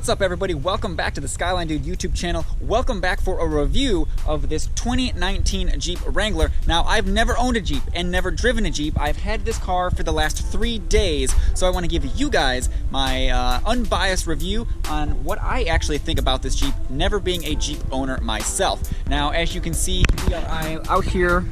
What's up, everybody? Welcome back to the Skyline Dude YouTube channel. Welcome back for a review of this 2019 Jeep Wrangler. Now, I've never owned a Jeep and never driven a Jeep. I've had this car for the last 3 days, so I want to give you guys my unbiased review on what I actually think about this Jeep, never being a Jeep owner myself. Now, as you can see, we are out here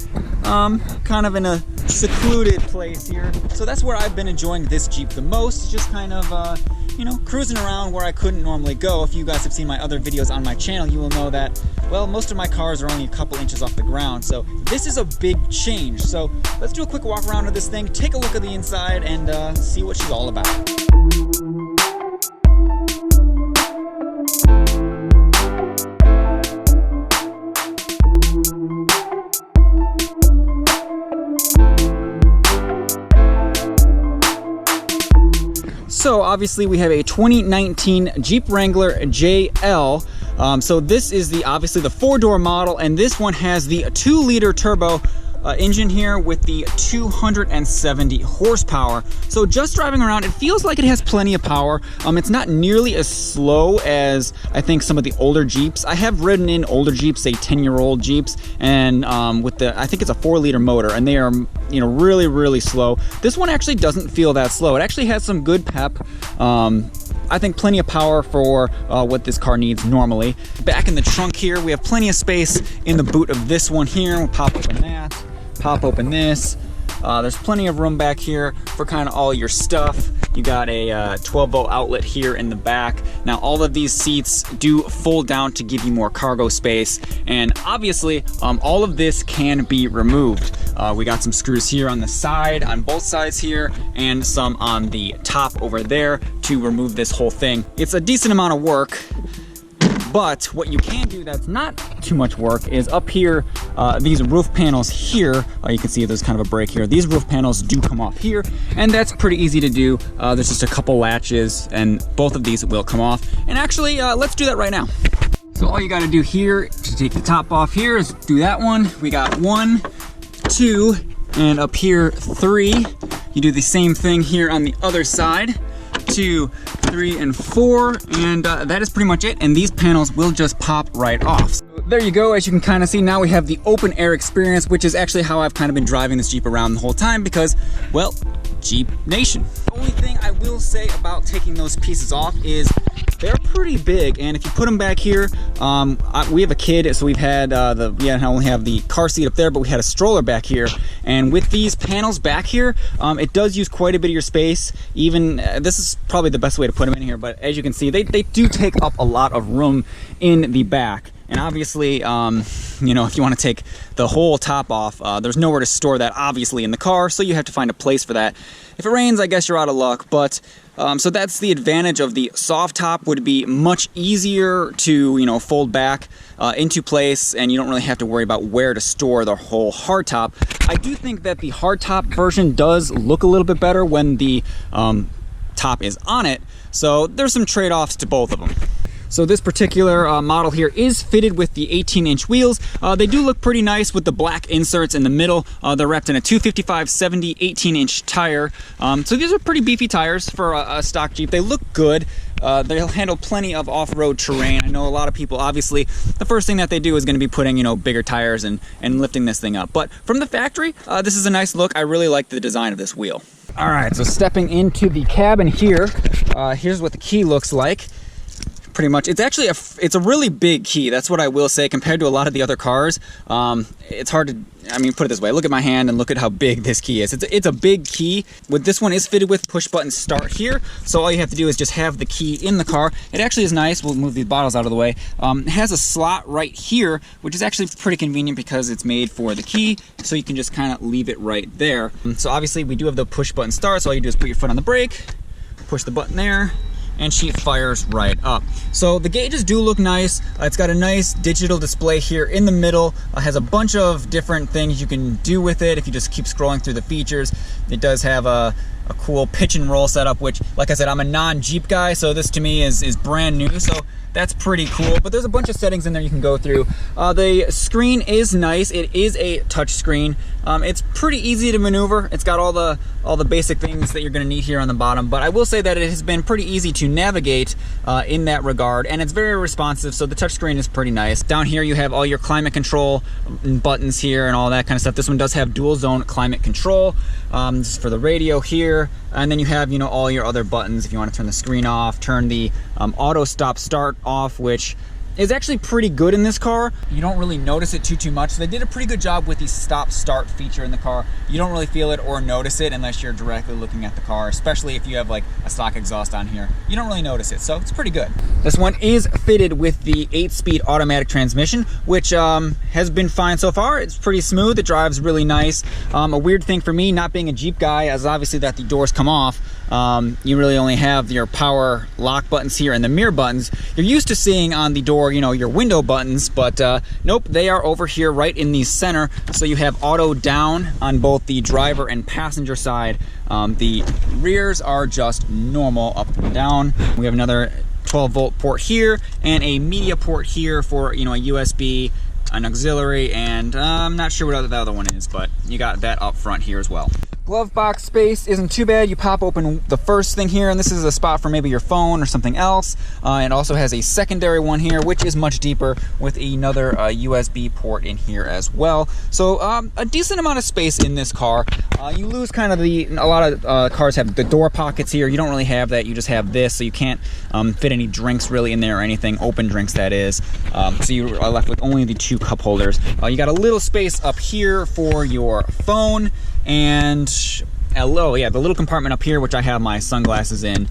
kind of in a secluded place here. So that's where I've been enjoying this Jeep the most, just kind of you know, cruising around where I couldn't normally go. If you guys have seen my other videos on my channel, you will know that, well, most of my cars are only a couple inches off the ground. So this is a big change. So let's do a quick walk around of this thing, take a look at the inside, and see what she's all about. So obviously we have a 2019 Jeep Wrangler JL. So this is obviously the 4-door model, and this one has the 2-liter turbo engine here with the 270 horsepower. So just driving around, it feels like it has plenty of power. It's not nearly as slow as I think some of the older Jeeps. I have ridden in older Jeeps, say 10-year-old Jeeps, and with I think it's a 4-liter motor, and they are, you know, really slow. This one actually doesn't feel that slow. It actually has some good pep. I think plenty of power for what this car needs normally. Back in the trunk here, we have plenty of space in the boot of this one here. We'll pop open that, pop open this. There's plenty of room back here for kind of all your stuff. You got a 12-volt outlet here in the back. Now, all of these seats do fold down to give you more cargo space, and obviously all of this can be removed. We got some screws here on the side, on both sides here, and some on the top over there to remove this whole thing. It's a decent amount of work, but what you can do that's not too much work is up here, these roof panels here. You can see there's kind of a break here. These roof panels do come off here, and that's pretty easy to do. There's just a couple latches, and both of these will come off. And actually, let's do that right now. So all you got to do here to take the top off here is do that one. We got 1, 2, and up here 3. You do the same thing here on the other side. 2, 3, and 4, and that is pretty much it, and these panels will just pop right off. So there you go. As you can kind of see, now we have the open air experience, which is actually how I've kind of been driving this Jeep around the whole time, because, well, Jeep Nation. The only thing I will say about taking those pieces off is they're pretty big, and if you put them back here, we have a kid, so we've had we not only have the car seat up there, but we had a stroller back here, and with these panels back here, it does use quite a bit of your space. Even this is probably the best way to put them in here, but as you can see, they do take up a lot of room in the back. And obviously, you know, if you want to take the whole top off, there's nowhere to store that, obviously, in the car, so you have to find a place for that. If it rains, I guess you're out of luck, but so that's the advantage of the soft top. Would be much easier to, you know, fold back into place, and you don't really have to worry about where to store the whole hard top. I do think that the hard top version does look a little bit better when the top is on it, so there's some trade-offs to both of them. So this particular model here is fitted with the 18-inch wheels. They do look pretty nice with the black inserts in the middle. They're wrapped in a 255/70 18-inch tire. So these are pretty beefy tires for a stock Jeep. They look good. They'll handle plenty of off-road terrain. I know a lot of people, obviously, the first thing that they do is going to be putting, you know, bigger tires and lifting this thing up. But from the factory, this is a nice look. I really like the design of this wheel. All right, so stepping into the cabin here, here's what the key looks like. Pretty much, it's actually it's a really big key. That's what I will say compared to a lot of the other cars. It's hard to, I mean, put it this way. Look at my hand and look at how big this key is. It's a big key. With this one is fitted with push button start here. So all you have to do is just have the key in the car. It actually is nice. We'll move these bottles out of the way. It has a slot right here, which is actually pretty convenient because it's made for the key. So you can just kind of leave it right there. So obviously we do have the push button start. So all you do is put your foot on the brake, push the button there, and she fires right up. So the gauges do look nice. It's got a nice digital display here in the middle. Has a bunch of different things you can do with it if you just keep scrolling through the features. It does have a cool pitch and roll setup, which, like I said, I'm a non-Jeep guy, so this to me is brand new. So that's pretty cool. But there's a bunch of settings in there you can go through. The screen is nice. It is a touch screen. It's pretty easy to maneuver. It's got all the basic things that you're going to need here on the bottom, but I will say that it has been pretty easy to navigate in that regard, and it's very responsive, so the touchscreen is pretty nice. Down here you have all your climate control buttons here and all that kind of stuff. This one does have dual zone climate control. This is for the radio here, and then you have, you know, all your other buttons if you want to turn the screen off, turn the auto stop start off, which is actually pretty good in this car. You don't really notice it too much. So they did a pretty good job with the stop start feature in the car. You don't really feel it or notice it unless you're directly looking at the car, especially if you have like a stock exhaust on here. You don't really notice it, so it's pretty good. This one is fitted with the 8-speed automatic transmission, which has been fine so far. It's pretty smooth. It drives really nice. A weird thing for me, not being a Jeep guy, is obviously that the doors come off. You really only have your power lock buttons here and the mirror buttons. You're used to seeing on the door, you know, your window buttons, but nope, they are over here right in the center. So you have auto down on both the driver and passenger side. The rears are just normal up and down. We have another 12-volt port here and a media port here for, you know, a USB, an auxiliary, and I'm not sure what the other one is, but you got that up front here as well. Glove box space isn't too bad. You pop open the first thing here, and this is a spot for maybe your phone or something else. It also has a secondary one here, which is much deeper, with another USB port in here as well. So a decent amount of space in this car. You lose kind of a lot of cars have the door pockets here. You don't really have that. You just have this, so you can't fit any drinks really in there or anything, open drinks that is. So you are left with only the 2 cup holders. You got a little space up here for your phone, and the little compartment up here, which I have my sunglasses in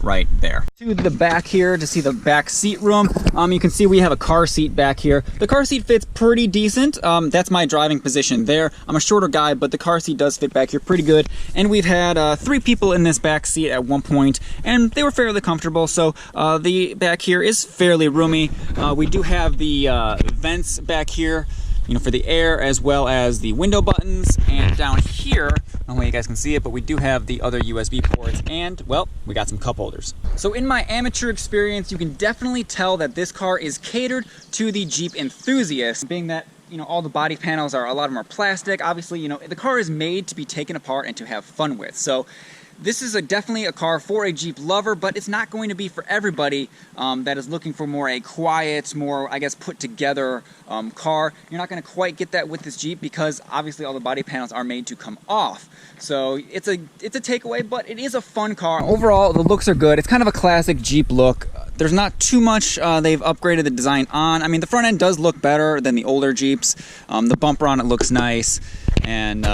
right there. To the back here to see the back seat room. You can see we have a car seat back here. The car seat fits pretty decent. That's my driving position there. I'm a shorter guy, but the car seat does fit back here pretty good. And we've had 3 people in this back seat at one point, and they were fairly comfortable. So the back here is fairly roomy. We do have the vents back here, you know, for the air, as well as the window buttons. And down here, I don't know if you guys can see it, but we do have the other USB ports, and well, we got some cup holders. So in my amateur experience, you can definitely tell that this car is catered to the Jeep enthusiast, being that, you know, all the body panels are, a lot of them are plastic. Obviously, you know, the car is made to be taken apart and to have fun with. So this is definitely a car for a Jeep lover, but it's not going to be for everybody that is looking for more a quiet, more, I guess, put together car. You're not going to quite get that with this Jeep because obviously all the body panels are made to come off. So it's a takeaway, but it is a fun car. Overall, the looks are good. It's kind of a classic Jeep look. There's not too much they've upgraded the design on. I mean, the front end does look better than the older Jeeps. The bumper on it looks nice. And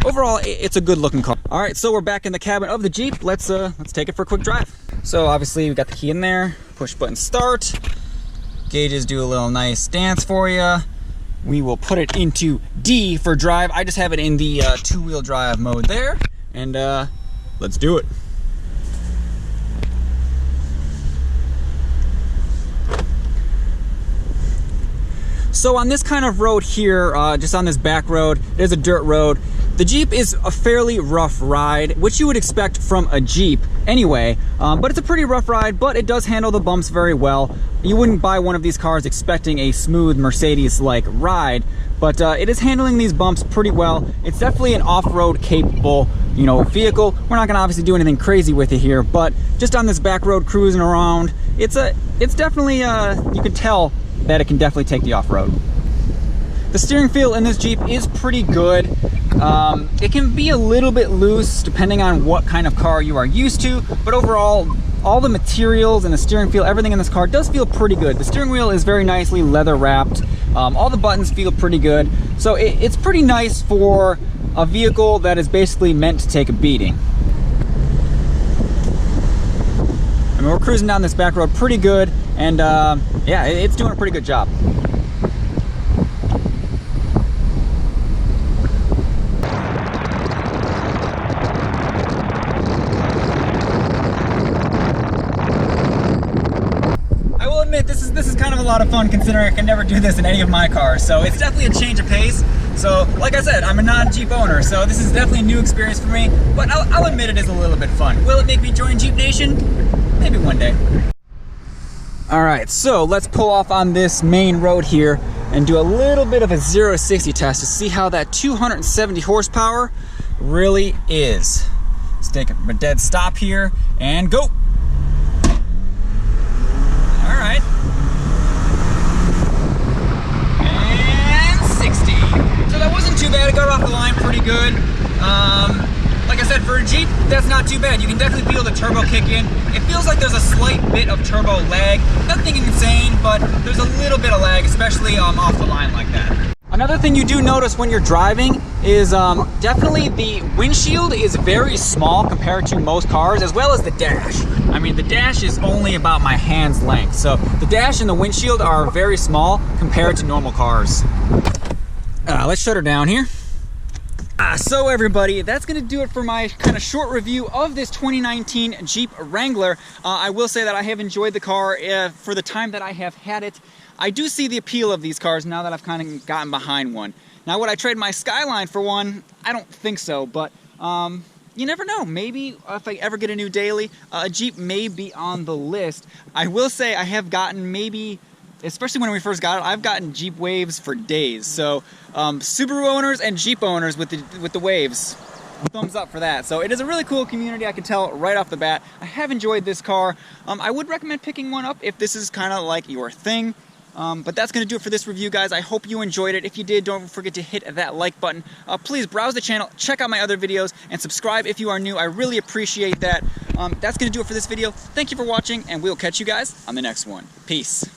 overall, it's a good looking car. All right, so we're back in the cabin of the Jeep. Let's take it for a quick drive. So obviously we got the key in there, push button start. Gauges do a little nice dance for you. We will put it into D for drive. I just have it in the 2-wheel drive mode there. And let's do it. So on this kind of road here, just on this back road, there's a dirt road. The Jeep is a fairly rough ride, which you would expect from a Jeep anyway, but it's a pretty rough ride, but it does handle the bumps very well. You wouldn't buy one of these cars expecting a smooth Mercedes-like ride, but it is handling these bumps pretty well. It's definitely an off-road capable, you know, vehicle. We're not gonna obviously do anything crazy with it here, but just on this back road cruising around, it's definitely, you can tell that it can definitely take the off-road. The steering feel in this Jeep is pretty good. It can be a little bit loose depending on what kind of car you are used to, but overall, all the materials and the steering feel, everything in this car does feel pretty good. The steering wheel is very nicely leather wrapped. All the buttons feel pretty good. So it's pretty nice for a vehicle that is basically meant to take a beating. I mean, we're cruising down this back road pretty good, and yeah, it's doing a pretty good job. I will admit, this is kind of a lot of fun considering I can never do this in any of my cars, so it's definitely a change of pace. So, like I said, I'm a non-Jeep owner, so this is definitely a new experience for me, but I'll admit it is a little bit fun. Will it make me join Jeep Nation? Maybe one day. All right, so let's pull off on this main road here and do a little bit of a 0-60 test to see how that 270 horsepower really is. Let's take a dead stop here and go. All right. And 60. So that wasn't too bad. It got off the line pretty good. Like I said, for a Jeep, that's not too bad. You can definitely feel the turbo kick in. It feels like there's a slight bit of turbo lag. Nothing insane, but there's a little bit of lag, especially off the line like that. Another thing you do notice when you're driving is definitely the windshield is very small compared to most cars, as well as the dash. I mean, the dash is only about my hand's length. So the dash and the windshield are very small compared to normal cars. Let's shut her down here. So everybody, that's gonna do it for my kind of short review of this 2019 Jeep Wrangler. I will say that I have enjoyed the car for the time that I have had it. I do see the appeal of these cars now that I've kind of gotten behind one. Now, would I trade my Skyline for one? I don't think so, but you never know. Maybe if I ever get a new daily, a Jeep may be on the list. I will say I have gotten maybe, especially when we first got it, I've gotten Jeep Waves for days. So Subaru owners and Jeep owners with the Waves, thumbs up for that. So it is a really cool community, I can tell right off the bat. I have enjoyed this car. I would recommend picking one up if this is kind of like your thing. But that's going to do it for this review, guys. I hope you enjoyed it. If you did, don't forget to hit that like button. Please browse the channel, check out my other videos, and subscribe if you are new. I really appreciate that. That's going to do it for this video. Thank you for watching, and we'll catch you guys on the next one. Peace.